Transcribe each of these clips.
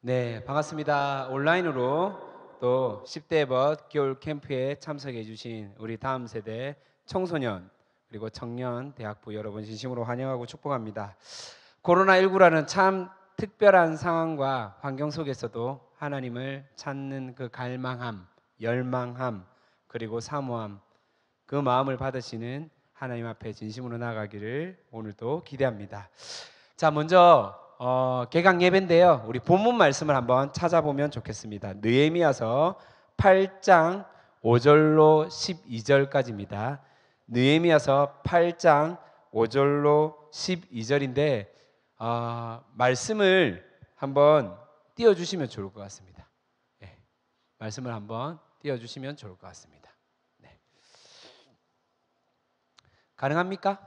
네, 반갑습니다. 온라인으로 또 10대 벗 겨울 캠프에 참석해 주신 우리 다음 세대 청소년 그리고 청년 대학부 여러분 진심으로 환영하고 축복합니다. 코로나19라는 참 특별한 상황과 환경 속에서도 하나님을 찾는 그 갈망함, 열망함, 그리고 사모함, 그 마음을 받으시는 하나님 앞에 진심으로 나가기를 오늘도 기대합니다. 자, 먼저 개강 예배인데요. 우리 본문 말씀을 한번 찾아보면 좋겠습니다. 느헤미야서 8장 5절로 12절까지입니다. 느헤미야서 8장 5절로 12절인데 말씀을 한번 띄워주시면 좋을 것 같습니다. 네, 말씀을 한번 띄워주시면 좋을 것 같습니다. 네. 가능합니까?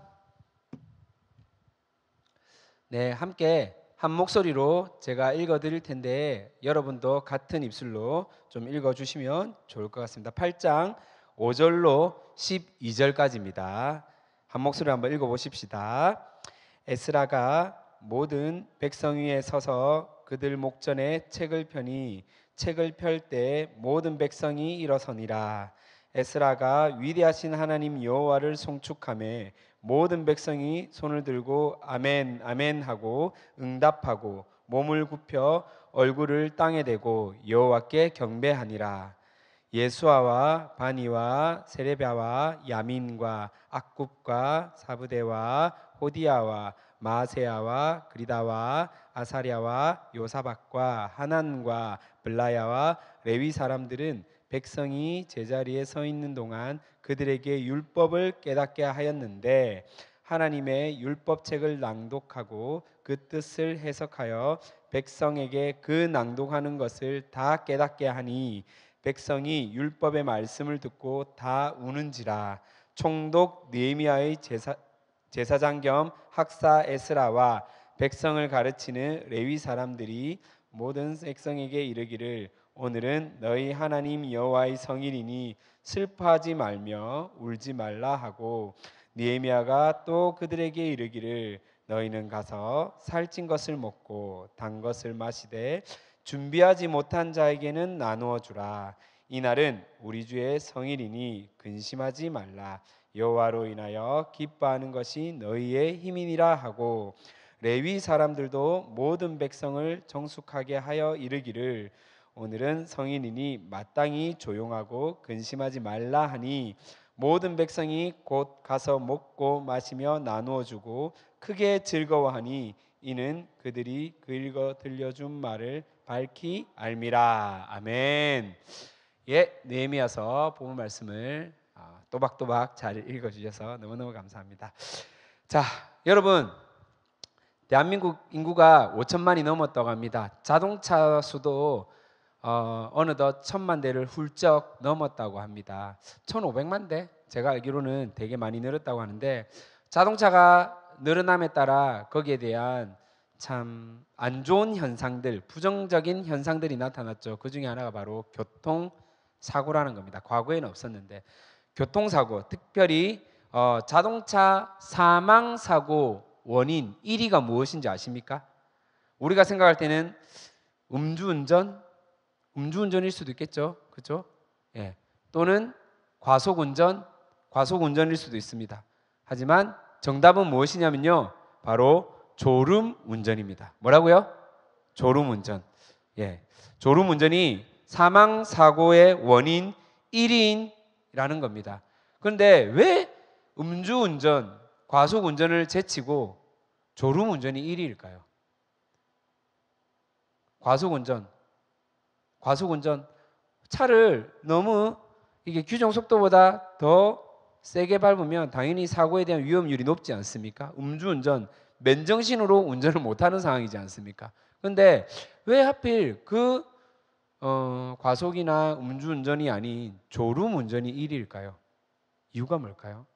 네, 함께 한 목소리로 제가 읽어드릴 텐데 여러분도 같은 입술로 좀 읽어주시면 좋을 것 같습니다. 8장 5절로 12절까지입니다. 한 목소리로 한번 읽어보십시다. 에스라가 모든 백성 위에 서서 그들 목전에 책을 펴니 책을 펼 때 모든 백성이 일어서니라. 에스라가 위대하신 하나님 여호와를 송축하며 모든 백성이 손을 들고 아멘 아멘 하고 응답하고 몸을 굽혀 얼굴을 땅에 대고 여호와께 경배하니라. 예수아와 바니와 세레비아와 야민과 악굽과 사부대와 호디야와 마세야와 그리다와 아사랴와 요사박과 하난과 블라야와 레위 사람들은 백성이 제자리에 서 있는 동안 그들에게 율법을 깨닫게 하였는데 하나님의 율법책을 낭독하고 그 뜻을 해석하여 백성에게 그 낭독하는 것을 다 깨닫게 하니 백성이 율법의 말씀을 듣고 다 우는지라. 총독 느헤미야의 제사장 겸 학사 에스라와 백성을 가르치는 레위 사람들이 모든 백성에게 이르기를 오늘은 너희 하나님 여호와의 성일이니 슬퍼하지 말며 울지 말라 하고 느헤미야가 또 그들에게 이르기를 너희는 가서 살찐 것을 먹고 단 것을 마시되 준비하지 못한 자에게는 나누어 주라. 이날은 우리 주의 성일이니 근심하지 말라. 여호와로 인하여 기뻐하는 것이 너희의 힘이니라 하고 레위 사람들도 모든 백성을 정숙하게 하여 이르기를 오늘은 성인이니 마땅히 조용하고 근심하지 말라 하니 모든 백성이 곧 가서 먹고 마시며 나누어 주고 크게 즐거워하니 이는 그들이 그 읽어 들려준 말을 밝히 알미라. 아멘. 예, 느헤미야서 본문 말씀을 또박또박 잘 읽어주셔서 너무너무 감사합니다. 자, 여러분, 대한민국 인구가 5천만이 넘었다고 합니다. 자동차 수도 어느덧 1,000만 대를 훌쩍 넘었다고 합니다. 1,500만 대? 제가 알기로는 되게 많이 늘었다고 하는데 자동차가 늘어남에 따라 거기에 대한 참 안 좋은 현상들, 부정적인 현상들이 나타났죠. 그 중에 하나가 바로 교통사고라는 겁니다. 과거에는 없었는데 교통사고, 특별히 자동차 사망사고 원인 1위가 무엇인지 아십니까? 우리가 생각할 때는 음주운전일 수도 있겠죠, 그렇죠? 예. 또는 과속운전일 수도 있습니다. 하지만 정답은 무엇이냐면요, 바로 졸음운전입니다. 뭐라고요? 졸음운전. 예. 졸음운전이 사망사고의 원인 1위라는 겁니다. 그런데 왜 음주운전, 과속운전을 제치고 졸음운전이 1위일까요? 과속운전, 차를 너무 이게 규정 속도보다 더 세게 밟으면 당연히 사고에 대한 위험률이 높지 않습니까? 음주운전, 맨정신으로 운전을 못하는 상황이지 않습니까? 그런데 왜 하필 그 과속이나 음주운전이 아닌 졸음운전이 1위일까요? 이유가 뭘까요?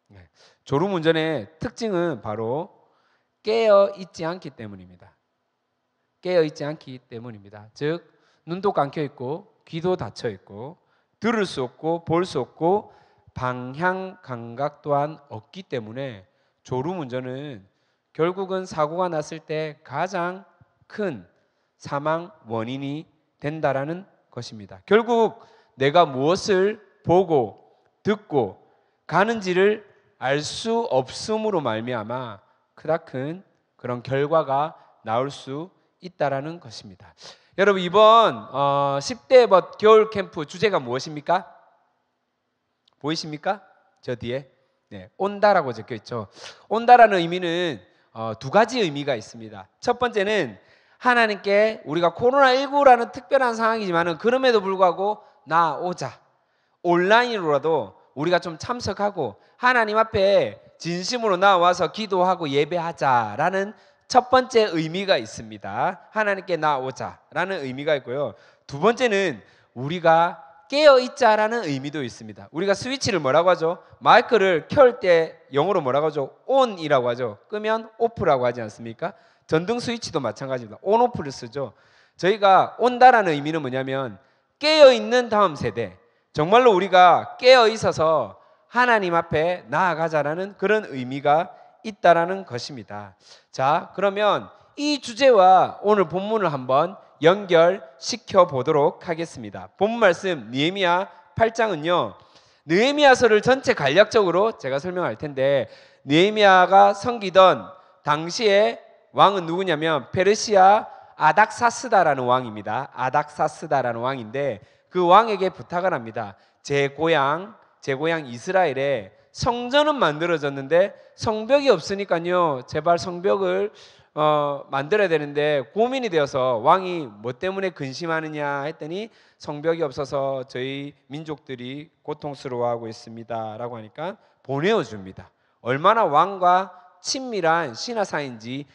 네. 졸음운전의 특징은 바로 깨어 있지 않기 때문입니다. 깨어 있지 않기 때문입니다. 즉 눈도 감겨 있고 귀도 닫혀 있고 들을 수 없고 볼 수 없고 방향 감각 또한 없기 때문에 졸음운전은 결국은 사고가 났을 때 가장 큰 사망 원인이 된다라는 것입니다. 결국 내가 무엇을 보고 듣고 가는지를 알 수 없음으로 말미암아 크다큰 그런 결과가 나올 수 있다라는 것입니다. 여러분, 이번 10대 벗 겨울 캠프 주제가 무엇입니까? 보이십니까? 저 뒤에 온다라고 적혀 있죠. 온다라는 의미는 두 가지 의미가 있습니다. 첫 번째는 하나님께 우리가 코로나19라는 특별한 상황이지만 그럼에도 불구하고 나오자, 온라인으로라도 우리가 좀 참석하고 하나님 앞에 진심으로 나와서 기도하고 예배하자라는 첫 번째 의미가 있습니다. 하나님께 나오자라는 의미가 있고요. 두 번째는 우리가 깨어있자라는 의미도 있습니다. 우리가 스위치를 뭐라고 하죠? 마이크를 켤 때 영어로 뭐라고 하죠? ON이라고 하죠. 끄면 OFF라고 하지 않습니까? 전등 스위치도 마찬가지입니다. ON, OFF를 쓰죠. 저희가 온다라는 의미는 뭐냐면 깨어있는 다음 세대, 정말로 우리가 깨어있어서 하나님 앞에 나아가자라는 그런 의미가 있다라는 것입니다. 자, 그러면 이 주제와 오늘 본문을 한번 연결시켜 보도록 하겠습니다. 본문 말씀 느헤미야 8장은요, 느헤미야서를 전체 간략적으로 제가 설명할 텐데, 느헤미야가 섬기던 당시에 왕은 누구냐면 페르시아 아닥사스다라는 왕입니다. 아닥사스다라는 왕인데 그 왕에게 부탁을 합니다. 제 고향 이스라엘에 성전은 만들어졌는데 성벽이 없으니까요, 제발 성벽을 만들어야 되는데 고민이 되어서 왕이 뭐 때문에 근심하느냐 했더니 성벽이 없어서 저희 민족들이 고통스러워하고 있습니다 라고 하니까 보내어 줍니다. 얼마나 왕과 친밀한 신하 사이인지.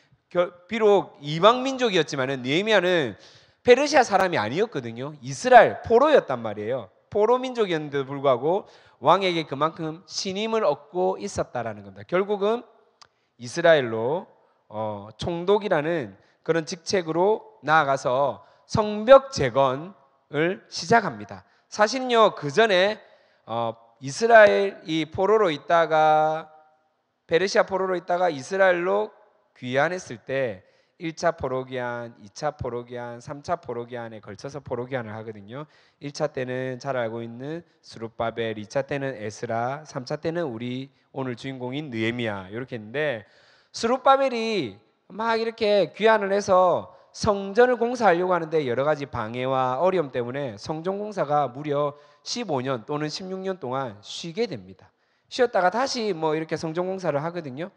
비록 이방 민족이었지만 느헤미야는 페르시아 사람이 아니었거든요. 이스라엘 포로였단 말이에요. 포로 민족이었는데도 불구하고 왕에게 그만큼 신임을 얻고 있었다라는 겁니다. 결국은 이스라엘로 총독이라는 그런 직책으로 나아가서 성벽 재건을 시작합니다. 사실은요, 그 전에 이스라엘이 포로로 있다가 페르시아 포로로 있다가 이스라엘로 귀환했을 때 1차 포로기한, 2차 포로기한, 3차 포로기한에 걸쳐서 포로기한을 하거든요. 1차 때는 잘 알고 있는 스룹바벨, 2차 때는 에스라, 3차 때는 우리 오늘 주인공인 느헤미야 이렇게 했는데, 스룹바벨이 막 이렇게 귀환을 해서 성전을 공사하려고 하는데 여러 가지 방해와 어려움 때문에 성전 공사가 무려 15년 또는 16년 동안 쉬게 됩니다. 쉬었다가 다시 뭐 이렇게 성전 공사를 하거든요.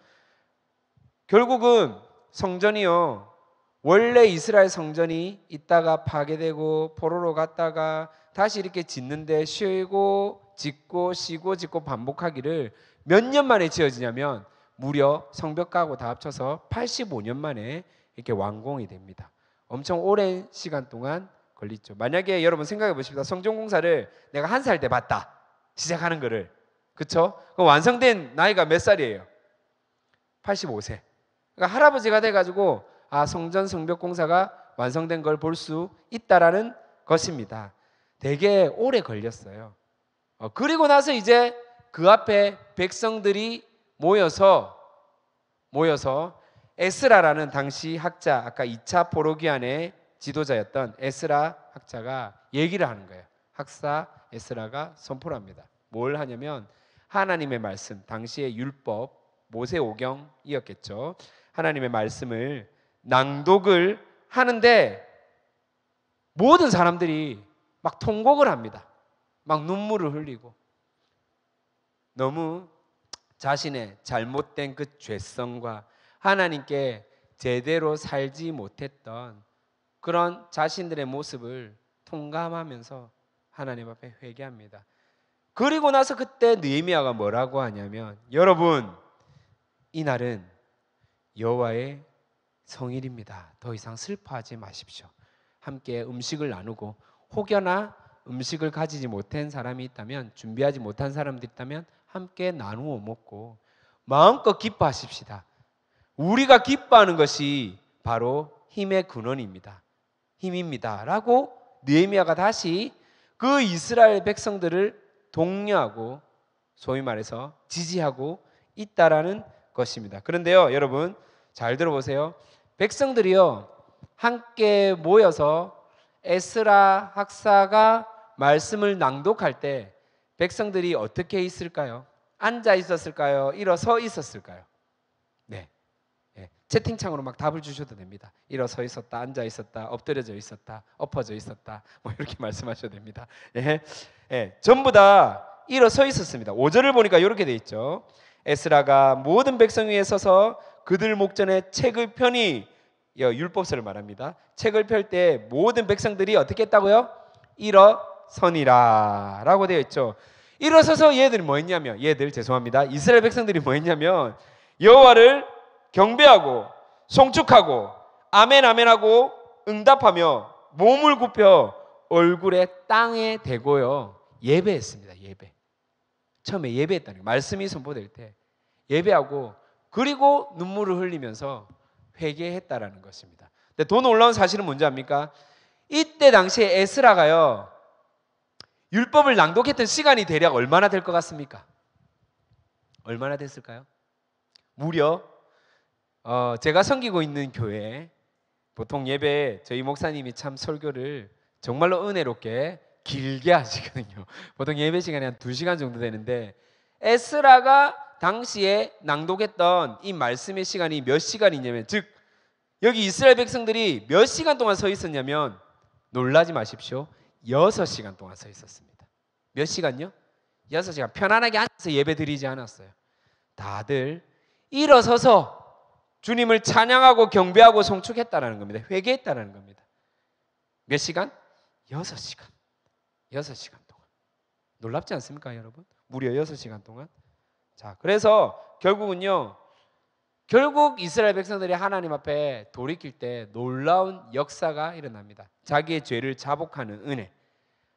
결국은 성전이요, 원래 이스라엘 성전이 있다가 파괴되고 포로로 갔다가 다시 이렇게 짓는데 쉬고 짓고 쉬고 짓고 반복하기를 몇 년 만에 지어지냐면 무려 성벽가하고 다 합쳐서 85년 만에 이렇게 완공이 됩니다. 엄청 오랜 시간 동안 걸리죠. 만약에 여러분 생각해 보십시다. 성전 공사를 내가 1살 때 봤다, 시작하는 거를. 그렇죠? 그럼 완성된 나이가 몇 살이에요? 85세. 그러니까 할아버지가 돼가지고 성전 성벽 공사가 완성된 걸 볼 수 있다라는 것입니다. 되게 오래 걸렸어요. 그리고 나서 이제 그 앞에 백성들이 모여서 에스라라는 당시 학자, 아까 2차 포로기한의 지도자였던 에스라 학자가 얘기를 하는 거예요. 학사 에스라가 선포를 합니다. 뭘 하냐면 하나님의 말씀, 당시의 율법, 모세오경이었겠죠. 하나님의 말씀을 낭독을 하는데 모든 사람들이 막 통곡을 합니다. 막 눈물을 흘리고 너무 자신의 잘못된 그 죄성과 하나님께 제대로 살지 못했던 그런 자신들의 모습을 통감하면서 하나님 앞에 회개합니다. 그리고 나서 그때 느헤미야가 뭐라고 하냐면, 여러분, 이날은 여호와의 성일입니다. 더 이상 슬퍼하지 마십시오. 함께 음식을 나누고, 혹여나 음식을 가지지 못한 사람이 있다면, 준비하지 못한 사람들이 있다면 함께 나누어 먹고 마음껏 기뻐하십시다. 우리가 기뻐하는 것이 바로 힘의 근원입니다. 힘입니다. 라고 느헤미야가 다시 그 이스라엘 백성들을 독려하고 소위 말해서 지지하고 있다라는 것입니다. 그런데요, 여러분 잘 들어보세요. 백성들이요, 함께 모여서 에스라 학사가 말씀을 낭독할 때 백성들이 어떻게 있을까요? 앉아 있었을까요? 일어서 있었을까요? 네. 채팅창으로 막 답을 주셔도 됩니다. 일어서 있었다, 앉아 있었다, 엎드려져 있었다, 엎어져 있었다, 뭐 이렇게 말씀하셔도 됩니다. 전부 다 일어서 있었습니다. 5절을 보니까 이렇게 돼 있죠. 에스라가 모든 백성 위에 서서 그들 목전에 책을 펴니, 율법서를 말합니다. 책을 펼 때 모든 백성들이 어떻게 했다고요? 일어서니라 라고 되어 있죠. 일어서서 얘들이 뭐 했냐면, 죄송합니다, 이스라엘 백성들이 뭐 했냐면 여호와를 경배하고 송축하고 아멘 아멘하고 응답하며 몸을 굽혀 얼굴에 땅에 대고요 예배했습니다. 예배. 처음에 예배했다는 거예요. 말씀이 선포될 때 예배하고, 그리고 눈물을 흘리면서 회개했다라는 것입니다. 근데 더 놀라운 사실은 뭔지 압니까? 이때 당시에 에스라가요 율법을 낭독했던 시간이 대략 얼마나 될 것 같습니까? 얼마나 됐을까요? 무려 제가 섬기고 있는 교회, 보통 예배 저희 목사님이 참 설교를 정말로 은혜롭게 길게 하시거든요. 보통 예배 시간이 한 2시간 정도 되는데 에스라가 당시에 낭독했던 이 말씀의 시간이 몇 시간이냐면, 즉 여기 이스라엘 백성들이 몇 시간 동안 서 있었냐면, 놀라지 마십시오, 6시간 동안 서 있었습니다. 몇 시간요? 6시간. 편안하게 앉아서 예배 드리지 않았어요. 다들 일어서서 주님을 찬양하고 경배하고 송축했다는 겁니다. 회개했다는 겁니다. 몇 시간? 6시간. 6시간 동안. 놀랍지 않습니까, 여러분? 무려 6시간 동안. 자, 그래서 결국은요, 결국 이스라엘 백성들이 하나님 앞에 돌이킬 때 놀라운 역사가 일어납니다. 자기의 죄를 자복하는 은혜,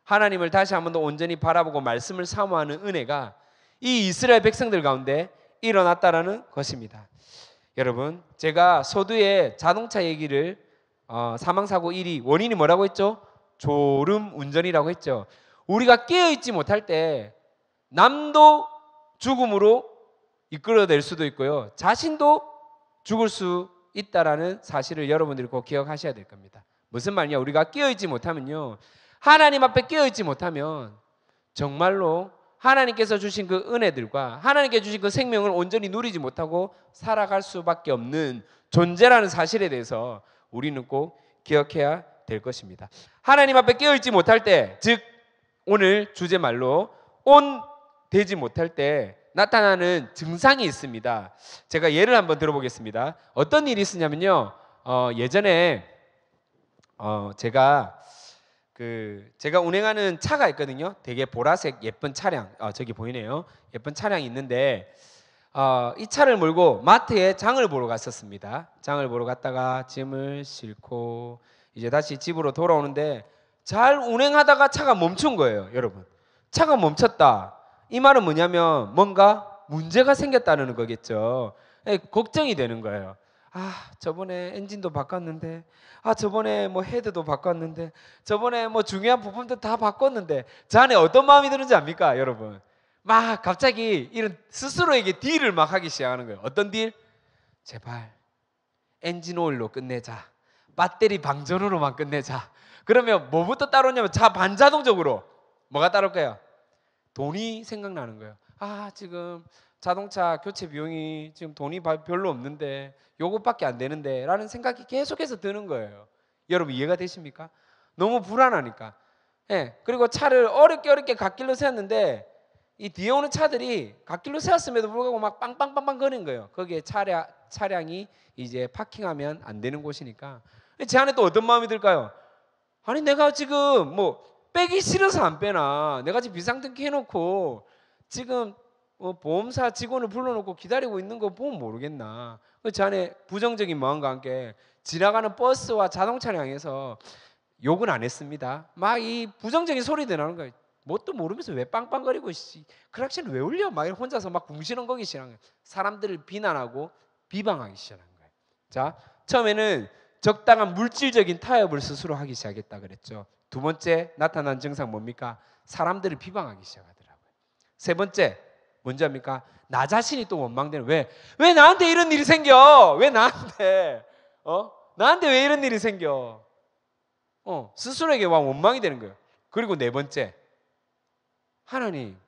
하나님을 다시 한 번 더 온전히 바라보고 말씀을 사모하는 은혜가 이 이스라엘 백성들 가운데 일어났다라는 것입니다. 여러분, 제가 서두에 자동차 얘기를 사망사고 1위 원인이 뭐라고 했죠? 졸음 운전이라고 했죠. 우리가 깨어있지 못할 때 남도 죽음으로 이끌어낼 수도 있고요, 자신도 죽을 수 있다라는 사실을 여러분들이 꼭 기억하셔야 될 겁니다. 무슨 말이냐? 우리가 깨어있지 못하면요, 하나님 앞에 깨어있지 못하면 정말로 하나님께서 주신 그 은혜들과 하나님께 주신 그 생명을 온전히 누리지 못하고 살아갈 수밖에 없는 존재라는 사실에 대해서 우리는 꼭 기억해야 될 것입니다. 하나님 앞에 깨어있지 못할 때, 즉 오늘 주제 말로 온 되지 못할 때 나타나는 증상이 있습니다. 제가 예를 한번 들어보겠습니다. 어떤 일이 있었냐면요, 예전에 제가 운행하는 차가 있거든요. 되게 보라색 예쁜 차량, 저기 보이네요. 예쁜 차량이 있는데 이 차를 몰고 마트에 장을 보러 갔었습니다. 장을 보러 갔다가 짐을 싣고 이제 다시 집으로 돌아오는데 잘 운행하다가 차가 멈춘 거예요. 여러분, 차가 멈췄다, 이 말은 뭐냐면 뭔가 문제가 생겼다는 거겠죠. 걱정이 되는 거예요. 저번에 엔진도 바꿨는데, 저번에 뭐 헤드도 바꿨는데, 저번에 뭐 중요한 부품도 다 바꿨는데, 저 안에 어떤 마음이 드는지 압니까, 여러분? 막 갑자기 이런 스스로에게 딜을 막 하기 시작하는 거예요. 어떤 딜? 제발 엔진 오일로 끝내자, 배터리 방전으로만 끝내자. 그러면 뭐부터 따라오냐면 반자동적으로 뭐가 따라올까요? 돈이 생각나는 거예요. 지금 자동차 교체 비용이 지금 돈이 별로 없는데, 요것밖에 안 되는데 라는 생각이 계속해서 드는 거예요. 여러분, 이해가 되십니까? 너무 불안하니까. 그리고 차를 어렵게 갓길로 세웠는데 이 뒤에 오는 차들이 갓길로 세웠음에도 불구하고 막 빵빵빵빵 거리는 거예요. 거기에 차량이 이제 파킹하면 안 되는 곳이니까. 제 안에 또 어떤 마음이 들까요? 아니, 내가 지금 뭐 빼기 싫어서 안 빼나, 내가 지금 비상등기 해놓고 지금 보험사 직원을 불러놓고 기다리고 있는 거 보면 모르겠나. 제 안에 부정적인 마음과 함께 지나가는 버스와 자동차를 향해서 욕은 안 했습니다. 막 이 부정적인 소리들 나는 거예요. 뭣도 모르면서 왜 빵빵거리고, 크락션 왜 울려? 막 혼자서 막 궁시렁거리기 시작한 거예요. 사람들을 비난하고 비방하기 시작한 거예요. 자, 처음에는 적당한 물질적인 타협을 스스로 하기 시작했다 그랬죠. 두 번째 나타난 증상 뭡니까? 사람들을 비방하기 시작하더라고요. 세 번째 뭔지 압니까? 나 자신이 또 원망되는, 왜 나한테 이런 일이 생겨? 왜 나한테 나한테 왜 이런 일이 생겨? 스스로에게 원망이 되는 거예요. 그리고 네 번째, 하나님,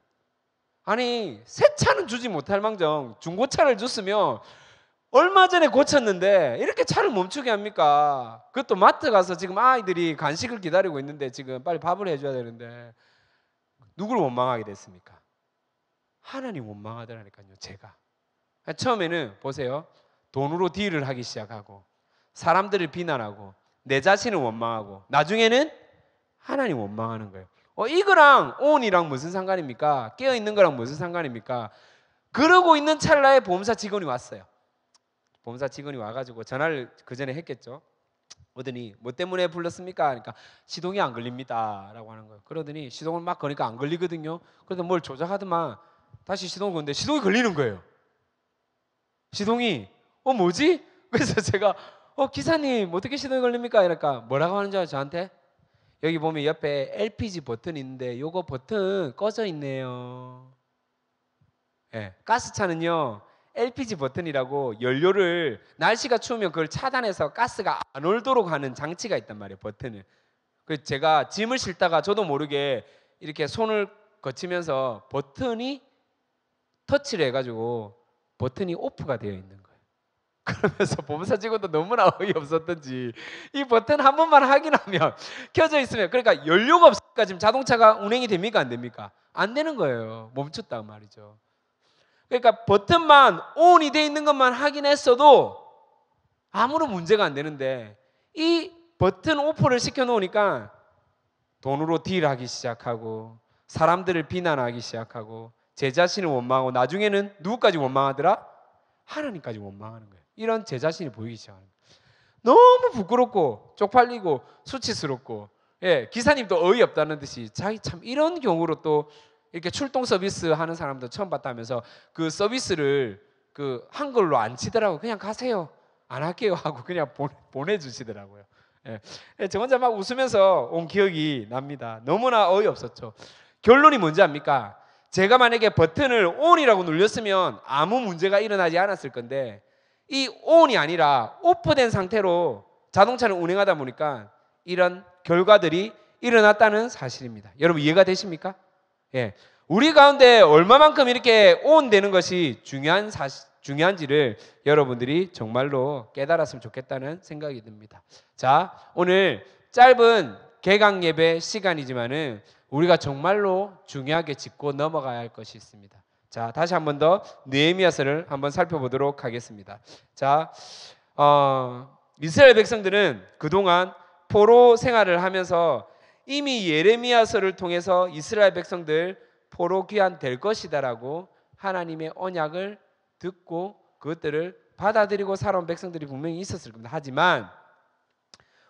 아니 새 차는 주지 못할 망정 중고차를 줬으면 얼마 전에 고쳤는데 이렇게 차를 멈추게 합니까? 그것도 마트 가서 지금 아이들이 간식을 기다리고 있는데 지금 빨리 밥을 해줘야 되는데 누구를 원망하게 됐습니까? 하나님 원망하더라니까요. 제가 처음에는 보세요, 돈으로 딜을 하기 시작하고 사람들을 비난하고 내 자신을 원망하고 나중에는 하나님 원망하는 거예요. 이거랑 온이랑 무슨 상관입니까? 깨어있는 거랑 무슨 상관입니까? 그러고 있는 찰나에 보험사 직원이 왔어요. 보험사 직원이 와가지고 전화를 그 전에 했겠죠. 그러더니 뭐 때문에 불렀습니까? 그러니까 시동이 안 걸립니다 라고 하는 거예요. 그러더니 시동을 막 거니까 안 걸리거든요. 그래서 뭘 조작하더만 다시 시동을 거는데 시동이 걸리는 거예요. 시동이 뭐지? 그래서 제가 기사님 어떻게 시동이 걸립니까? 이러니까 뭐라고 하는 줄 알아요? 저한테 여기 보면 옆에 LPG 버튼이 있는데 요거 버튼 꺼져 있네요. 예, 가스차는요 LPG 버튼이라고 연료를 날씨가 추우면 그걸 차단해서 가스가 안 올도록 하는 장치가 있단 말이에요. 버튼을. 그래서 제가 짐을 싣다가 저도 모르게 이렇게 손을 거치면서 버튼이 터치를 해가지고 버튼이 오프가 되어 있는 거예요. 그러면서 보험사 직원도 너무나 어이없었던지 이 버튼 한 번만 확인하면 켜져 있으면, 그러니까 연료가 없으니까 지금 자동차가 운행이 됩니까 안 됩니까? 안 되는 거예요. 멈췄단 말이죠. 그러니까 버튼만 ON이 돼 있는 것만 확인했어도 아무런 문제가 안 되는데 이 버튼 오프를 시켜놓으니까 돈으로 딜하기 시작하고 사람들을 비난하기 시작하고 제 자신을 원망하고 나중에는 누구까지 원망하더라? 하나님까지 원망하는 거예요. 이런 제 자신이 보이기 시작하는 거예요. 너무 부끄럽고 쪽팔리고 수치스럽고, 기사님도 어이없다는 듯이 자기 참 이런 경우로 또 이렇게 출동 서비스 하는 사람도 처음 봤다면서 그 서비스를 그 한글로 안 치더라고요. 그냥 가세요, 안 할게요 하고 그냥 보내주시더라고요. 저 혼자 막 웃으면서 온 기억이 납니다. 너무나 어이없었죠. 결론이 뭔지 압니까? 제가 만약에 버튼을 ON이라고 눌렸으면 아무 문제가 일어나지 않았을 건데 이 ON이 아니라 오프된 상태로 자동차를 운행하다 보니까 이런 결과들이 일어났다는 사실입니다. 여러분 이해가 되십니까? 우리 가운데 얼마만큼 이렇게 ON 되는 것이 중요한지를 여러분들이 정말로 깨달았으면 좋겠다는 생각이 듭니다. 자, 오늘 짧은 개강 예배 시간이지만은 우리가 정말로 중요하게 짚고 넘어가야 할 것이 있습니다. 자, 다시 한 번 더 느헤미야서를 한번 살펴보도록 하겠습니다. 자, 이스라엘 백성들은 그동안 포로 생활을 하면서 이미 예레미야서를 통해서 이스라엘 백성들 포로 귀환될 것이다라고 하나님의 언약을 듣고 그것들을 받아들이고 살아온 백성들이 분명히 있었을 겁니다. 하지만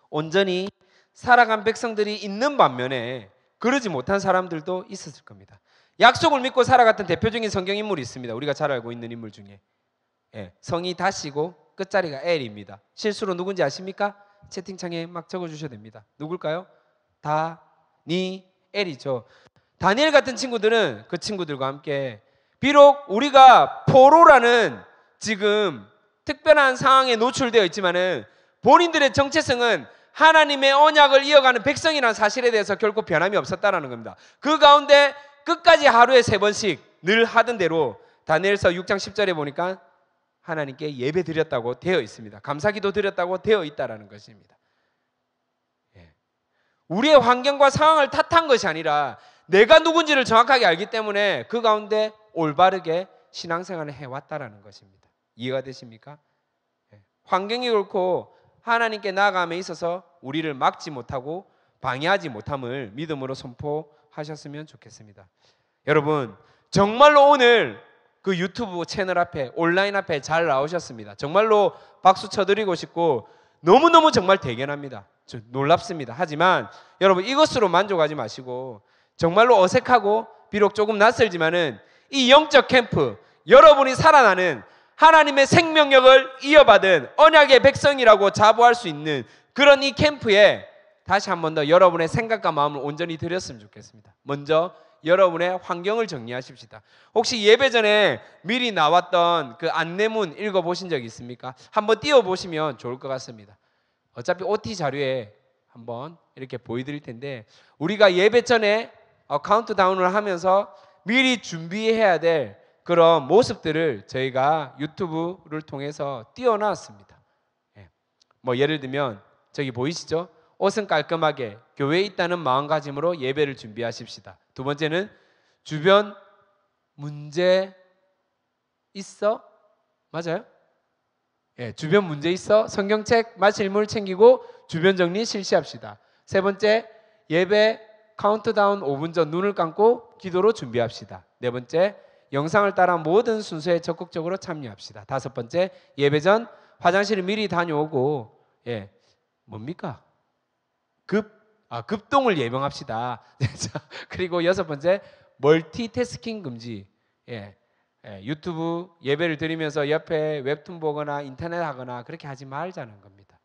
온전히 살아간 백성들이 있는 반면에 그러지 못한 사람들도 있었을 겁니다. 약속을 믿고 살아갔던 대표적인 성경 인물이 있습니다. 우리가 잘 알고 있는 인물 중에 성이 다시고 끝자리가 L입니다. 실수로 누군지 아십니까? 채팅창에 막 적어주셔야 됩니다. 누굴까요? 다니엘이죠. 다니엘 같은 친구들은 그 친구들과 함께 비록 우리가 포로라는 지금 특별한 상황에 노출되어 있지만은 본인들의 정체성은 하나님의 언약을 이어가는 백성이라는 사실에 대해서 결코 변함이 없었다는 겁니다. 그 가운데 끝까지 하루에 3번씩 늘 하던 대로 다니엘서 6장 10절에 보니까 하나님께 예배 드렸다고 되어 있습니다. 감사기도 드렸다고 되어 있다는 것입니다. 우리의 환경과 상황을 탓한 것이 아니라 내가 누군지를 정확하게 알기 때문에 그 가운데 올바르게 신앙생활을 해왔다는 것입니다. 이해가 되십니까? 환경이 그렇고 하나님께 나아감에 있어서 우리를 막지 못하고 방해하지 못함을 믿음으로 선포하셨으면 좋겠습니다. 여러분 정말로 오늘 그 유튜브 채널 앞에 온라인 앞에 잘 나오셨습니다. 정말로 박수 쳐드리고 싶고 너무너무 정말 대견합니다. 놀랍습니다. 하지만 여러분 이것으로 만족하지 마시고 정말로 어색하고 비록 조금 낯설지만은 이 영적 캠프, 여러분이 살아나는 하나님의 생명력을 이어받은 언약의 백성이라고 자부할 수 있는 그런 이 캠프에 다시 한 번 더 여러분의 생각과 마음을 온전히 드렸으면 좋겠습니다. 먼저 여러분의 환경을 정리하십시다. 혹시 예배 전에 미리 나왔던 그 안내문 읽어보신 적 있습니까? 한번 띄워보시면 좋을 것 같습니다. 어차피 OT 자료에 한번 이렇게 보여드릴 텐데 우리가 예배 전에 카운트다운을 하면서 미리 준비해야 될 그런 모습들을 저희가 유튜브를 통해서 띄워놨습니다. 뭐 예를 들면 저기 보이시죠? 옷은 깔끔하게 교회에 있다는 마음가짐으로 예배를 준비하십시다. 두 번째는 주변 문제 있어? 맞아요? 예, 주변 문제 있어? 성경책, 마실물 챙기고 주변 정리 실시합시다. 세 번째, 예배 카운트다운 5분 전 눈을 감고 기도로 준비합시다. 네 번째, 영상을 따라 모든 순서에 적극적으로 참여합시다. 다섯 번째, 예배 전 화장실을 미리 다녀오고 뭡니까? 급동을 예방합시다. 그리고 여섯 번째, 멀티태스킹 금지. 유튜브 예배를 드리면서 옆에 웹툰 보거나 인터넷 하거나 그렇게 하지 말자는 겁니다.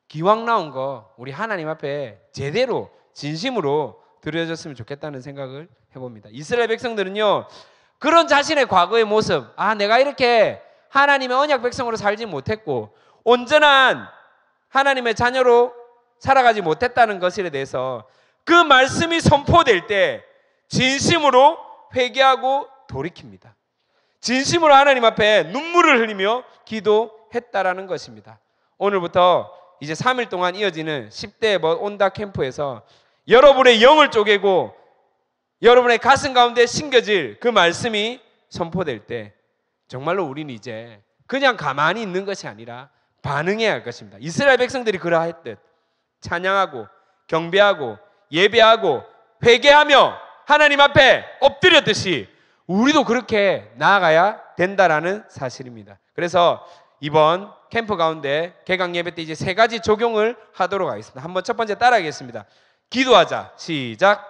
기왕 나온 거 우리 하나님 앞에 제대로 진심으로 드려졌으면 좋겠다는 생각을 해봅니다. 이스라엘 백성들은요, 그런 자신의 과거의 모습, 내가 이렇게 하나님의 언약 백성으로 살지 못했고 온전한 하나님의 자녀로 살아가지 못했다는 것에 대해서 그 말씀이 선포될 때 진심으로 회개하고 돌이킵니다. 진심으로 하나님 앞에 눈물을 흘리며 기도했다라는 것입니다. 오늘부터 이제 3일 동안 이어지는 10대 온다 캠프에서 여러분의 영을 쪼개고 여러분의 가슴 가운데 심겨질 그 말씀이 선포될 때 정말로 우리는 이제 그냥 가만히 있는 것이 아니라 반응해야 할 것입니다. 이스라엘 백성들이 그러했듯 찬양하고 경배하고 예배하고 회개하며 하나님 앞에 엎드렸듯이 우리도 그렇게 나아가야 된다라는 사실입니다. 그래서 이번 캠프 가운데 개강 예배 때 이제 세 가지 적용을 하도록 하겠습니다. 한번 첫 번째 따라하겠습니다. 기도하자. 시작.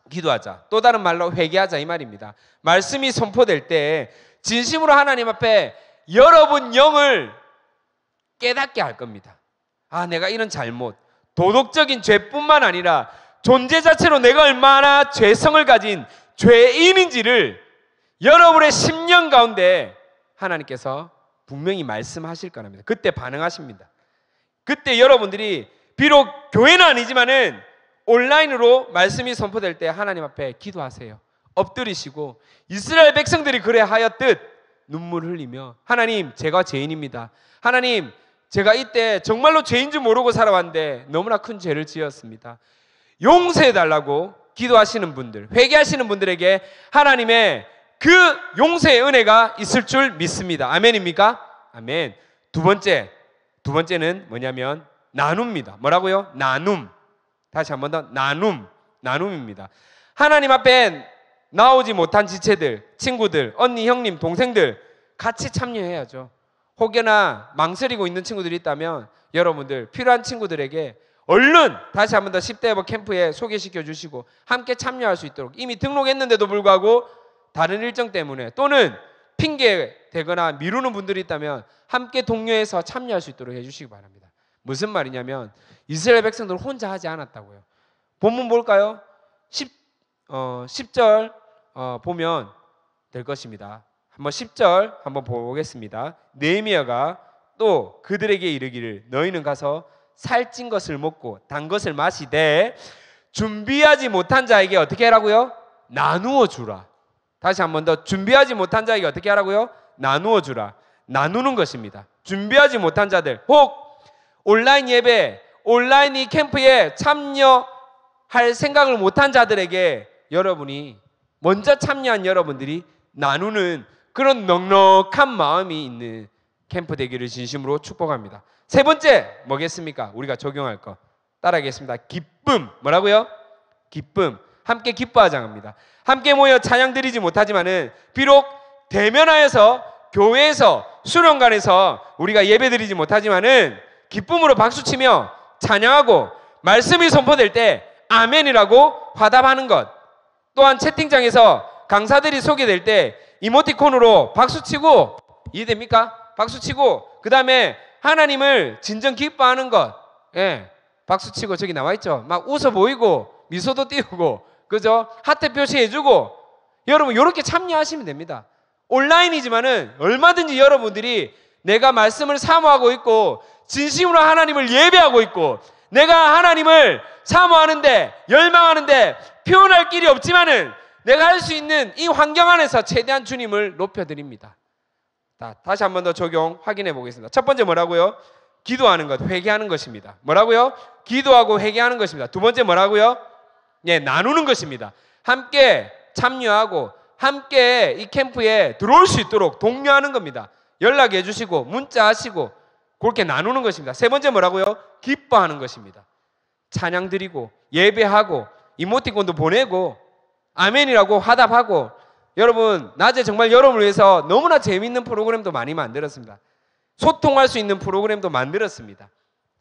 기도하자. 또 다른 말로 회개하자 이 말입니다. 말씀이 선포될 때 진심으로 하나님 앞에 여러분 영을 깨닫게 할 겁니다. 내가 이런 잘못, 도덕적인 죄뿐만 아니라 존재 자체로 내가 얼마나 죄성을 가진 죄인인지를 여러분의 심령 가운데 하나님께서 분명히 말씀하실 거랍니다. 그때 반응하십니다. 그때 여러분들이 비록 교회는 아니지만은 온라인으로 말씀이 선포될 때 하나님 앞에 기도하세요. 엎드리시고 이스라엘 백성들이 그래 하였듯 눈물 흘리며 하나님 제가 죄인입니다. 하나님 제가 이때 정말로 죄인 줄 모르고 살아왔는데 너무나 큰 죄를 지었습니다. 용서해달라고 기도하시는 분들, 회개하시는 분들에게 하나님의 그 용서의 은혜가 있을 줄 믿습니다. 아멘입니까? 아멘. 두 번째는 뭐냐면 나눔입니다. 뭐라고요? 나눔. 다시 한 번 더 나눔입니다. 하나님 앞에 나오지 못한 지체들, 친구들, 언니, 형님, 동생들 같이 참여해야죠. 혹여나 망설이고 있는 친구들이 있다면 여러분들 필요한 친구들에게 얼른 다시 한 번 더 10대 예배 캠프에 소개시켜 주시고 함께 참여할 수 있도록, 이미 등록했는데도 불구하고 다른 일정 때문에 또는 핑계 대거나 미루는 분들이 있다면 함께 동료해서 참여할 수 있도록 해주시기 바랍니다. 무슨 말이냐면 이스라엘 백성들 혼자 하지 않았다고요. 본문 볼까요? 10절 보면 될 것입니다. 한번 10절 한번 보겠습니다. 느헤미야가 또 그들에게 이르기를 너희는 가서 살찐 것을 먹고 단 것을 마시되 준비하지 못한 자에게 어떻게 하라고요? 나누어 주라. 다시 한 번 더, 준비하지 못한 자에게 어떻게 하라고요? 나누어 주라. 나누는 것입니다. 준비하지 못한 자들, 혹 온라인 예배, 온라인 이 캠프에 참여할 생각을 못한 자들에게 여러분이 먼저 참여한 여러분들이 나누는 그런 넉넉한 마음이 있는 캠프 되기를 진심으로 축복합니다. 세 번째 뭐겠습니까? 우리가 적용할 거 따라하겠습니다. 기쁨. 뭐라고요? 기쁨. 함께 기뻐하자 합니다. 함께 모여 찬양 드리지 못하지만은 비록 대면하여서 교회에서 수련관에서 우리가 예배 드리지 못하지만은 기쁨으로 박수치며 찬양하고 말씀이 선포될 때 아멘이라고 화답하는 것, 또한 채팅창에서 강사들이 소개될 때 이모티콘으로 박수치고, 이해됩니까? 박수치고 그 다음에 하나님을 진정 기뻐하는 것, 박수치고 저기 나와있죠? 막 웃어 보이고 미소도 띄우고, 그죠? 하트 표시해주고, 여러분 이렇게 참여하시면 됩니다. 온라인이지만은 얼마든지 여러분들이 내가 말씀을 사모하고 있고 진심으로 하나님을 예배하고 있고 내가 하나님을 사모하는데 열망하는데 표현할 길이 없지만은 내가 할 수 있는 이 환경 안에서 최대한 주님을 높여드립니다. 다시 한 번 더 적용 확인해 보겠습니다. 첫 번째 뭐라고요? 기도하는 것, 회개하는 것입니다. 뭐라고요? 기도하고 회개하는 것입니다. 두 번째 뭐라고요? 예, 나누는 것입니다. 함께 참여하고 함께 이 캠프에 들어올 수 있도록 독려하는 겁니다. 연락해 주시고 문자하시고 그렇게 나누는 것입니다. 세 번째 뭐라고요? 기뻐하는 것입니다. 찬양 드리고 예배하고 이모티콘도 보내고 아멘이라고 화답하고 여러분 낮에 정말 여러분을 위해서 너무나 재미있는 프로그램도 많이 만들었습니다. 소통할 수 있는 프로그램도 만들었습니다.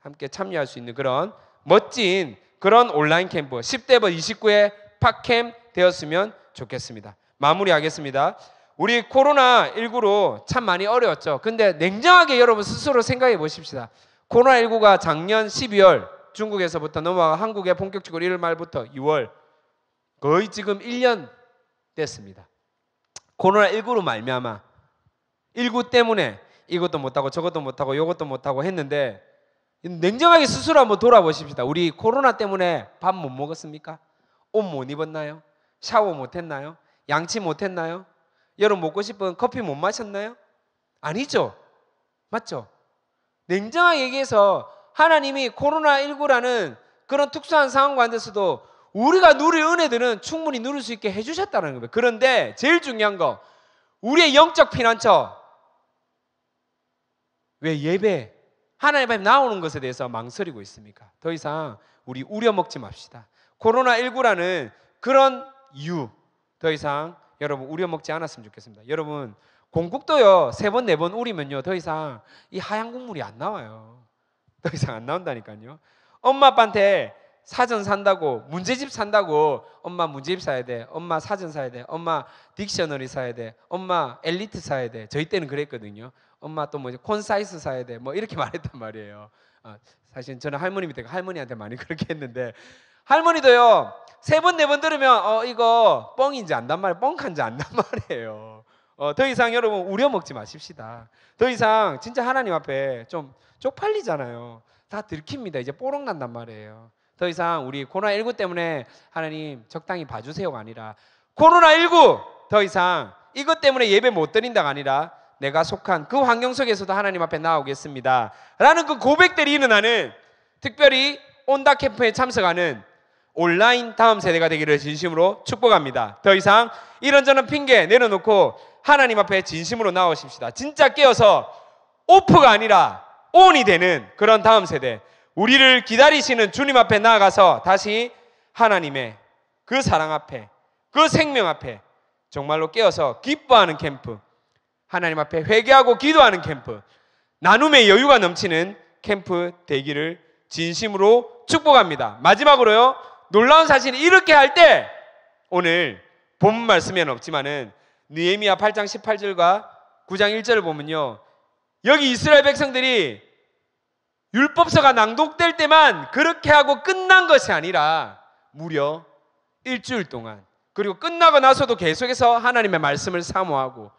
함께 참여할 수 있는 그런 멋진 그런 온라인 캠프 10대부터 29에 팟캠 되었으면 좋겠습니다. 마무리하겠습니다. 우리 코로나19로 참 많이 어려웠죠. 근데 냉정하게 여러분 스스로 생각해 보십시다. 코로나19가 작년 12월 중국에서부터 넘어가 한국에 본격적으로 1월 말부터 6월 거의 지금 1년 됐습니다. 코로나19로 말미암아 19 때문에 이것도 못하고 저것도 못하고 이것도 못하고 했는데 냉정하게 스스로 한번 돌아보십시다. 우리 코로나 때문에 밥 못 먹었습니까? 옷 못 입었나요? 샤워 못 했나요? 양치 못 했나요? 여러분 먹고 싶은 커피 못 마셨나요? 아니죠. 맞죠? 냉정하게 얘기해서 하나님이 코로나19라는 그런 특수한 상황 가운데서도 우리가 누릴 은혜들은 충분히 누릴 수 있게 해주셨다는 거예요. 그런데 제일 중요한 거 우리의 영적 피난처 왜 예배 하나님 앞에 나오는 것에 대해서 망설이고 있습니까? 더 이상 우리 우려먹지 맙시다. 코로나19라는 그런 이유 더 이상 여러분 우려먹지 않았으면 좋겠습니다. 여러분 공국도요 3번 4번 우리면요 더 이상 이 하얀 국물이 안 나와요. 더 이상 안 나온다니까요. 엄마 아빠한테 사전 산다고 문제집 산다고 엄마 문제집 사야 돼, 엄마 사전 사야 돼, 엄마 딕셔너리 사야 돼, 엄마 엘리트 사야 돼. 저희 때는 그랬거든요. 엄마 또 뭐 콘사이즈 사야 돼 뭐 이렇게 말했단 말이에요. 사실 저는 할머니 밑에 할머니한테 많이 그렇게 했는데 할머니도요 3번 4번 들으면 이거 뻥인지 안단 말이에요. 뻥칸지 안단 말이에요. 더 이상 여러분 우려먹지 마십시다. 더 이상 진짜 하나님 앞에 좀 쪽팔리잖아요. 다 들킵니다. 이제 뽀록 난단 말이에요. 더 이상 우리 코로나19 때문에 하나님 적당히 봐주세요가 아니라 코로나19 더 이상 이것 때문에 예배 못 드린다가 아니라 내가 속한 그 환경 속에서도 하나님 앞에 나오겠습니다 라는 그 고백들이 일어나는 특별히 온다 캠프에 참석하는 온라인 다음 세대가 되기를 진심으로 축복합니다. 더 이상 이런저런 핑계 내려놓고 하나님 앞에 진심으로 나오십시다. 진짜 깨어서 오프가 아니라 온이 되는 그런 다음 세대 우리를 기다리시는 주님 앞에 나아가서 다시 하나님의 그 사랑 앞에 그 생명 앞에 정말로 깨어서 기뻐하는 캠프 하나님 앞에 회개하고 기도하는 캠프 나눔의 여유가 넘치는 캠프 되기를 진심으로 축복합니다. 마지막으로요 놀라운 사실은 이렇게 할 때 오늘 본 말씀에는 없지만은 느헤미야 8장 18절과 9장 1절을 보면요 여기 이스라엘 백성들이 율법서가 낭독될 때만 그렇게 하고 끝난 것이 아니라 무려 일주일 동안 그리고 끝나고 나서도 계속해서 하나님의 말씀을 사모하고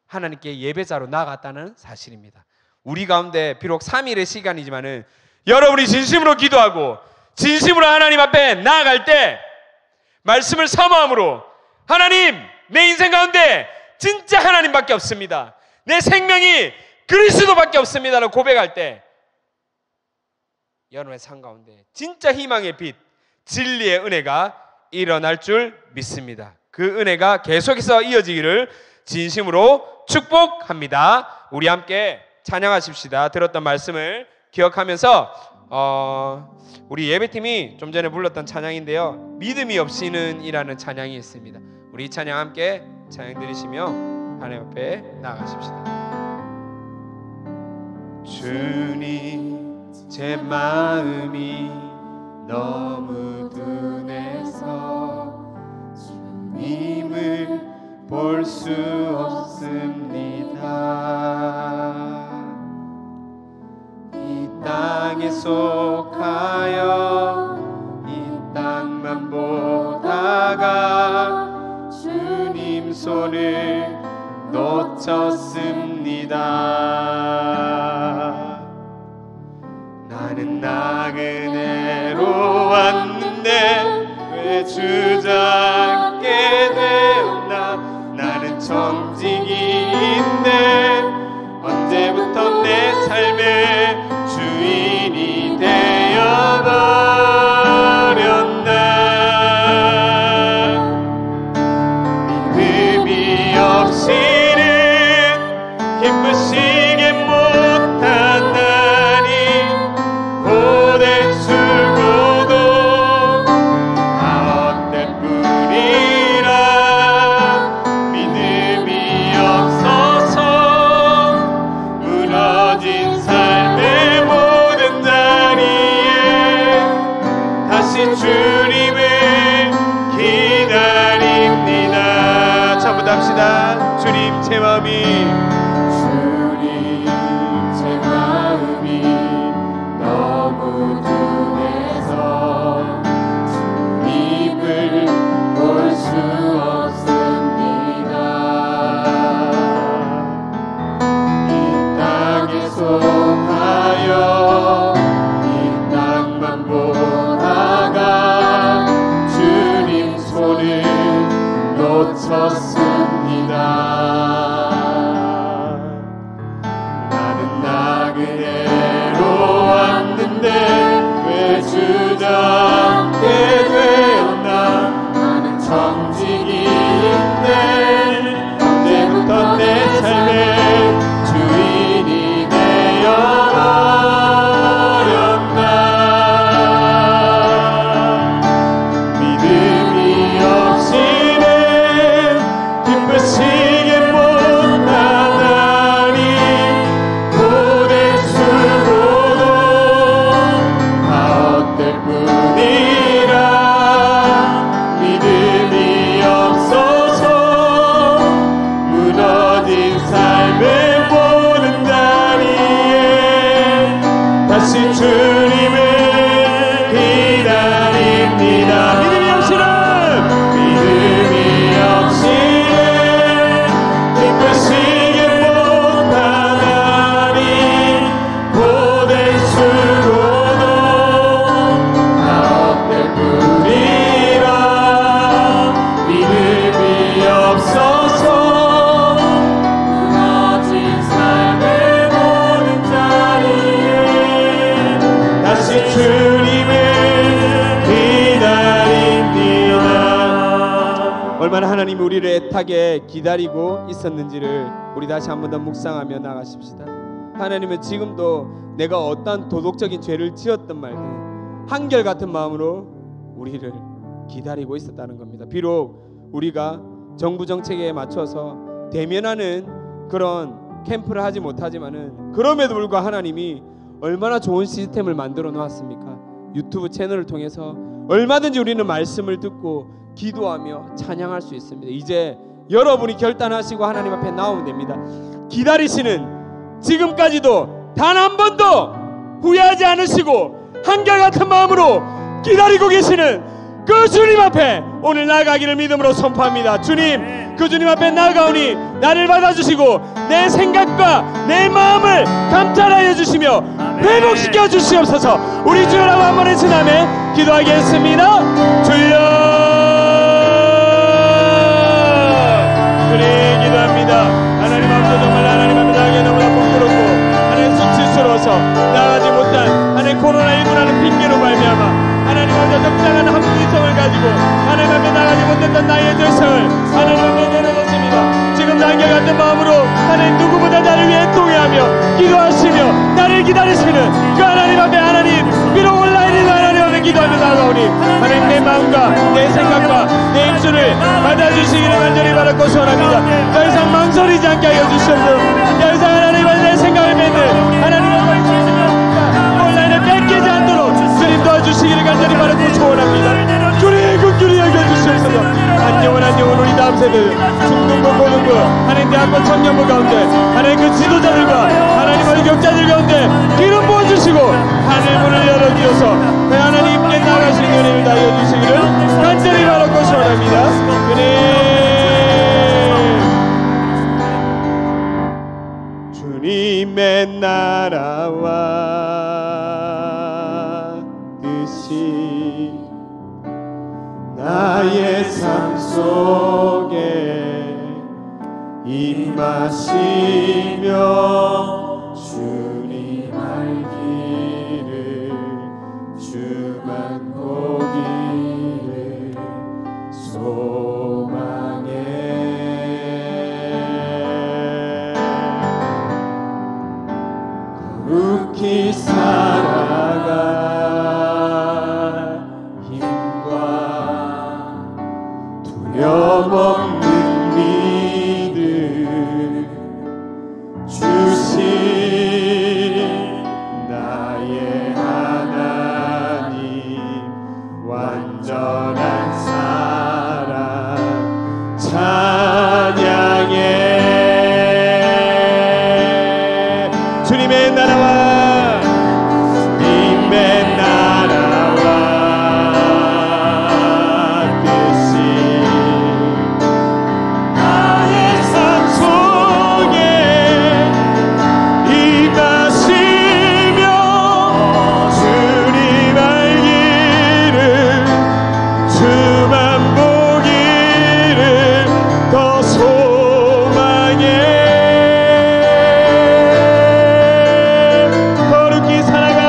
하나님께 예배자로 나아갔다는 사실입니다. 우리 가운데 비록 3일의 시간이지만은 여러분이 진심으로 기도하고 진심으로 하나님 앞에 나아갈 때 말씀을 사모함으로 하나님 내 인생 가운데 진짜 하나님밖에 없습니다. 내 생명이 그리스도밖에 없습니다라고 고백할 때 여러분의 삶 가운데 진짜 희망의 빛 진리의 은혜가 일어날 줄 믿습니다. 그 은혜가 계속해서 이어지기를 진심으로 축복합니다. 우리 함께 찬양하십시다. 들었던 말씀을 기억하면서 우리 예배팀이 좀 전에 불렀던 찬양인데요 믿음이 없이는 이라는 찬양이 있습니다. 우리 이 찬양 함께 찬양 들으시며 하나님 앞에 나아가십시다. 주님 제 마음이 너무 둔해서 주님을 볼 수 없습니다. 이 땅에 속하여 이 땅만 보다가 주님 손을 놓쳤습니다. 나는 나그네로 왔는데 왜 주저앉게 되었나. 나는 청지기인데 언제부터 내 삶의 주인이 되어버렸나. 믿음이 없이는 기쁘시게 못한다니. 고된 수고도 다 헛될 뿐이라. 믿음이 없어서 무너진 삶의 모든 자리에 다시 주님을 기다립니다. 전부 다 합시다. 주님 제 마음이 너무 둔해서 주님을 볼 수 없습니다. 이 땅에 속하여 이 땅만 보다가 주님 손을 놓쳤습니다. 나는 나그네로 왔는데 왜 주저앉게 되었나. 나는 청지기인데 언제부터 내 삶의 주인이 되어버렸나. 믿음이 없이는 기쁘시게 못하다니. 고된 수고도 다 헛될 뿐이라. 믿음이 없어서 무너진 삶의 모든 자리에 다시 주님을 기다립니다. 믿음이 없이는 기쁘시게 못하다니. 고된 수고도 다 헛될 뿐이라. 믿음이 없어서 무너진 삶의 모든 자리에 다시 주님을 기다립니다. 얼마나 하나님이 우리를 애타게 기다리고 있었는지를 우리 다시 한 번 더 묵상하며 나가십시다. 하나님은 지금도 내가 어떠한 도덕적인 죄를 지었든 말든 한결같은 마음으로 우리를 기다리고 있었다는 겁니다. 비록 우리가 정부 정책에 맞춰서 대면하는 그런 캠프를 하지 못하지만은 그럼에도 불구하고 하나님이 얼마나 좋은 시스템을 만들어 놓았습니까? 유튜브 채널을 통해서 얼마든지 우리는 말씀을 듣고 기도하며 찬양할 수 있습니다. 이제 여러분이 결단하시고 하나님 앞에 나오면 됩니다. 기다리시는 지금까지도 단 한 번도 후회하지 않으시고 한결같은 마음으로 기다리고 계시는 그 주님 앞에 오늘 나아가기를 믿음으로 선포합니다. 주님, 그 주님 앞에 나아가오니 나를 받아주시고 내 생각과 내 마음을 감찰하여 주시며 회복시켜 주시옵소서. 우리 주여라고 한번 외치나며 기도하겠습니다. 주여, 그래 기도합니다. 하나님 앞에 정말 하나님 앞에 나가기 너무나 부끄럽고 하나님 수치스러워서 나가지 못한 하나님 코로나19라는 핑계로 말미암아 하나님 앞에 적당한 합리성을 가지고 하나님 앞에 나가지 못했던 나의 죄성을 하나님 앞에 내려놓습니다. 지금 단계 같은 마음으로 하나님 누구보다 나를 위해 통회하며 기도하시며 나를 기다리시는 그 하나님 앞에 하나님 비록 온라인에서 하나님 앞에 기도하며 나아가오니 하나님 내 마음과 내 생각과 내 입술을 받아주시기를 간절히 바라고 소원합니다. 더 이상 망설이지 않게 하여 주시옵소서. 더 이상 하나님 앞에 내 생각을 맺는 하나님 앞에 온라인에 뺏기지 않도록 주님 도와주시기를 간절히 바라고 소원합니다. 주님 긍휼히 여겨주시옵소서. 한영원 우리 다음 세대 중등부 고등부 하나님 대학교 청년부 가운데 하나님 그 지도자들과 하나님 어린 교육자들 가운데 기름 부어주시고 하늘 문을 열어주셔서 그 하나님께 나가시는 은혜를 다하여 주시기를 간절히 바라고 소원합니다. 주님 주님의 나라와 뜻이 나의 삶 속에 임하시며 주님 알기를 주만 보기를 소망해 거룩히 살아갈 힘과 두려움 없는 믿음 주신 나의 하나님 완전한 사랑 찬양해 주님의 나라와 주님의 나라와 뜻이 나의 삶 속에 임하시며 주님 알기를 주만 보기를 더 소망해 거룩히 살아가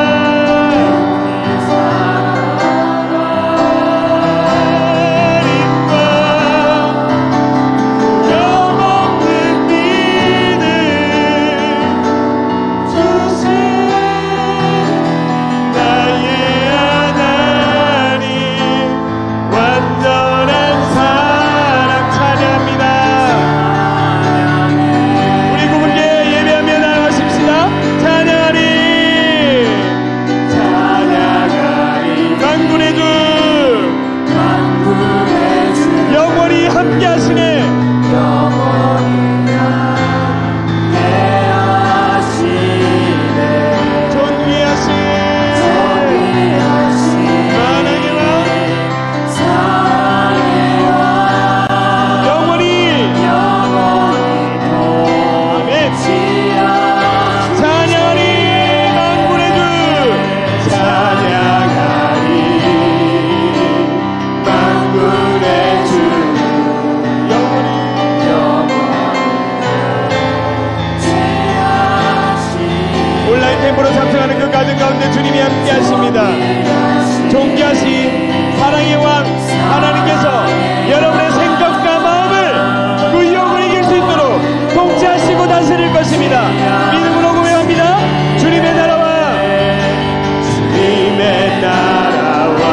두려움 없는 믿음 주신 나의 하나님 완전한 사랑 찬양합니다. 우리 구분께 예배하며 나아가십시다. 찬양하리 찬양하리 만군의 주 영원히 함께 하시네 존귀하신 만왕의 왕 영원히 아멘 찬양하리 만군의 주 찬양하리 만군의 주 영원히 온라인 캠프로 참석하는 그 가정 가운데 주님이 함께 하십니다. 존귀하신 사랑의 왕 하나님께서 여러분의 생각과 마음을 그 유혹을 이길 수 있도록 통치하시고 다스릴 것입니다. 믿음으로 고백합니다. 주님의 나라와 주님의 나라와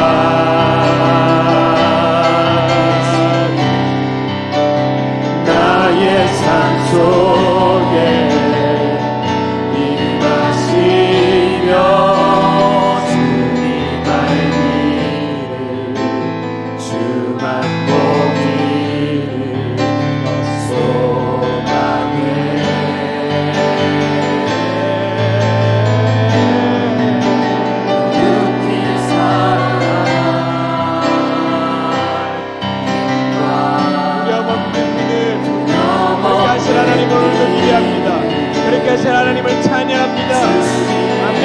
나의 삶 속에 임하시며 주님 알기를 주만 보기를 소망해 거룩히 살아갈 두려움 없는 믿음 그렇게 하실 하나님을 오늘도 기대합니다. 그렇게 하실 하나님을 찬양합니다. 아멘.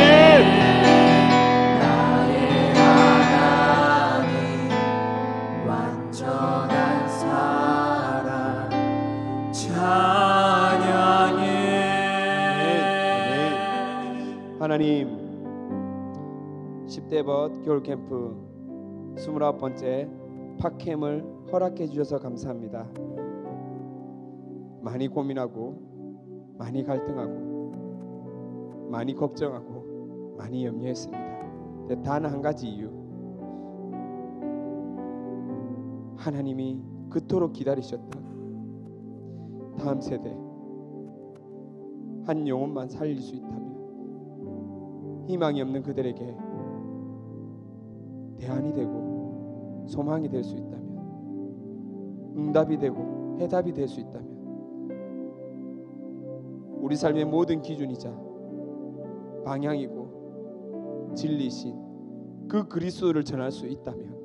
완전한 사랑 찬양해 하나님 10대벗 겨울캠프 29번째 팟캠을 허락해 주셔서 감사합니다. 많이 고민하고 많이 갈등하고 많이 걱정하고 많이 염려했습니다. 단 한 가지 이유 하나님이 그토록 기다리셨다. 다음 세대 한 영혼만 살릴 수 있다면 희망이 없는 그들에게 대안이 되고 소망이 될 수 있다면 응답이 되고 해답이 될 수 있다면 우리 삶의 모든 기준이자 방향이고 진리신 그 그리스도를 전할 수 있다면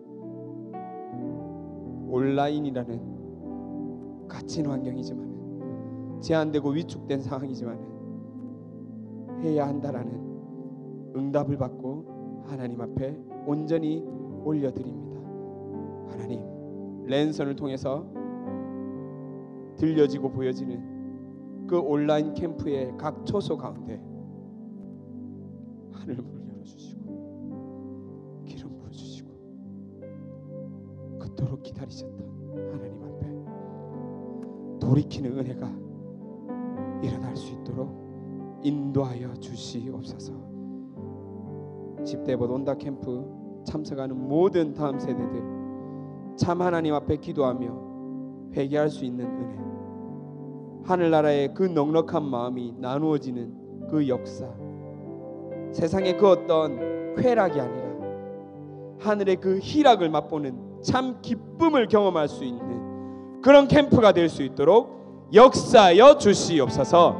온라인이라는 갇힌 환경이지만 제한되고 위축된 상황이지만 해야 한다라는 응답을 받고 하나님 앞에 온전히 올려드립니다. 하나님, 랜선을 통해서 들려지고 보여지는 그 온라인 캠프의 각 초소 가운데 하늘문을 열어주시고 기름 부어주시고 그토록 기다리셨던 하나님 앞에 돌이키는 은혜가 일어날 수 있도록 인도하여 주시옵소서. 10대봇 온다 캠프 참석하는 모든 다음 세대들 참 하나님 앞에 기도하며 회개할 수 있는 은혜, 하늘나라의 그 넉넉한 마음이 나누어지는 그 역사, 세상의 그 어떤 쾌락이 아니라 하늘의 그 희락을 맛보는 참 기쁨을 경험할 수 있는 그런 캠프가 될 수 있도록 역사하여 주시옵소서.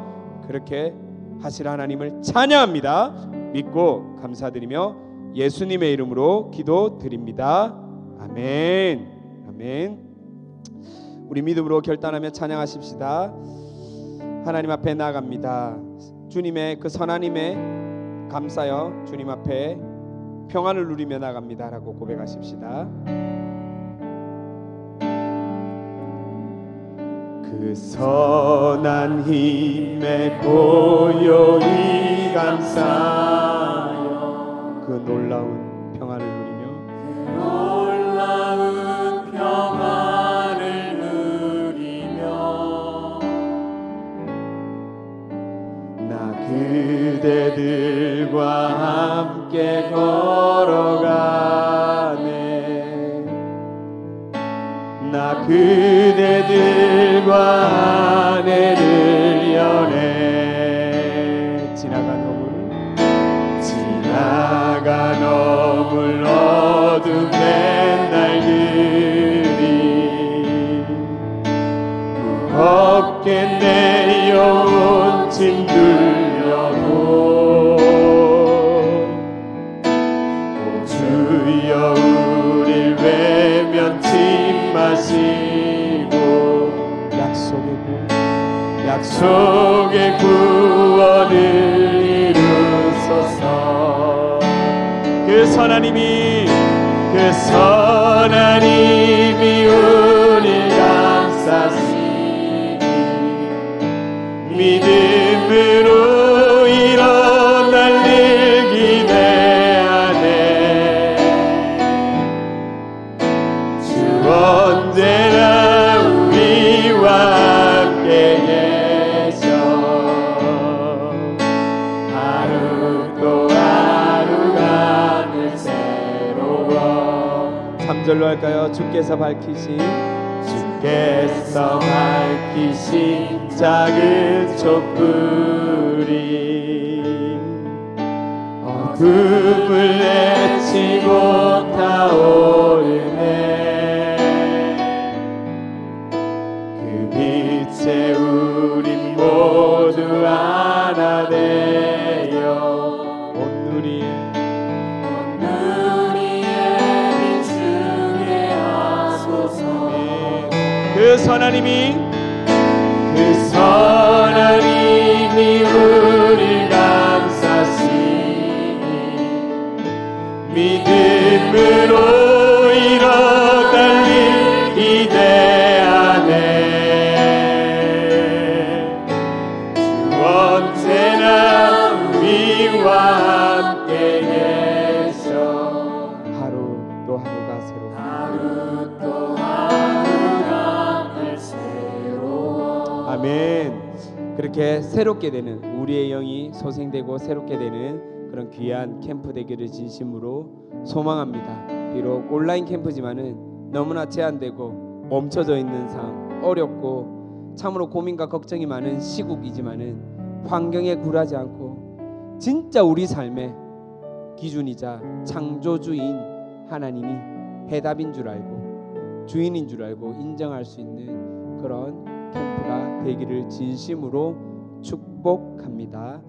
그렇게 하실 하나님을 찬양합니다. 믿고 감사드리며 예수님의 이름으로 기도드립니다. 아멘. 아멘. 우리 믿음으로 결단하며 찬양하십시다. 하나님 앞에 나아갑니다. 주님의 그 선하님에 감싸여 주님 앞에 평안을 누리며 나갑니다 라고 고백하십시다. 그 선한 힘에 고요히 감싸여 그 놀라운 평안을 누리며 놀라운 평안을 누리며 나 그대들과 함께 걸어가네. 나 그대들과 아내를 연해 지나가 너물 어둠된 날들이 무겁게 내려온 짐들려도 오 주여 우릴 외면치 마시고 약속의 구원을 이루소서. 그 선하님이 우릴 감싸시니 믿음으로 일어날 일 기대하네. 주 언제나 우리와 함께 계셔. 하루 또 하루가 늘 새로워. 3절로 할까요? 주께서 밝히신 작은 촛불이 어둠을 내치고 타오르네. 그 빛에 우린 모두 하나 되어 온누리에 비추게 하소서. 그 선하님이 우릴 감싸시니 믿음으로 일어날 일 기대하네. 주 언제나 우리와 함께 계셔. 하루 또 하루가 새로워. 아멘. 그렇게 새롭게 되는 우리의 영이 소생되고 새롭게 되는 그런 귀한 캠프 되기를 진심으로 소망합니다. 비록 온라인 캠프지만은 너무나 제한되고 멈춰져 있는 상황, 어렵고 참으로 고민과 걱정이 많은 시국이지만은 환경에 굴하지 않고 진짜 우리 삶의 기준이자 창조주인 하나님이 해답인 줄 알고 주인인 줄 알고 인정할 수 있는 그런 캠프가 되기를 진심으로 축복합니다.